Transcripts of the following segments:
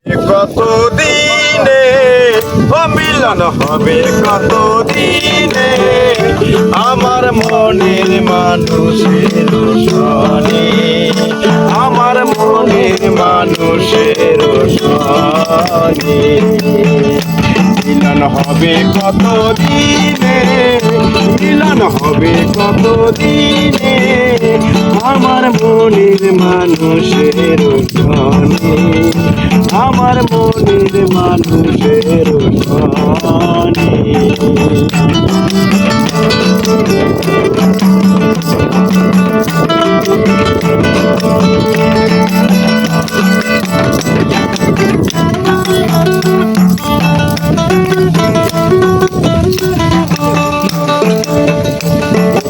কত দিনে মিলন হবে, কত দিনে আমার মনের মানুষের সনে, আমার মনের মানুষের সনে মিলন হবে কত দিনে, মিলন হবে কত দিনে আমার মনের মানুষের সনে, আমার মনের মানুষের সনে।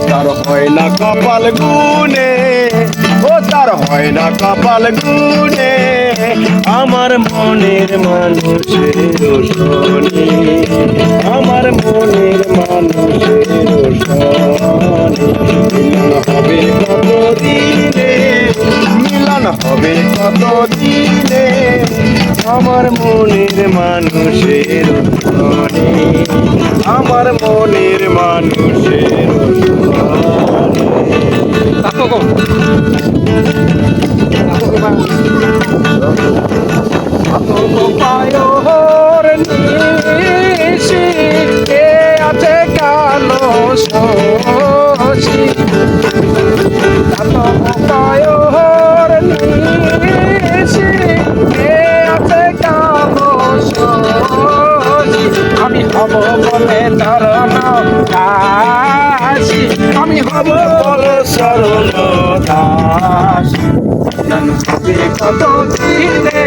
তার হয় না কপাল গুনে, ও তার হয় না কপাল গুনে আমার মনের মানুষের সনে, আমার মনের মানুষের সনে মিলন হবে কত দিনে, মিলন হবে কত দিনে আমার মনের মানুষের সনে, আমার মনের মানুষের আছে কালো শশী আছে কালো শশী আমি হব বলে তরণ দাসী, আমি হব বলে শরণ দাসী। কত দিনে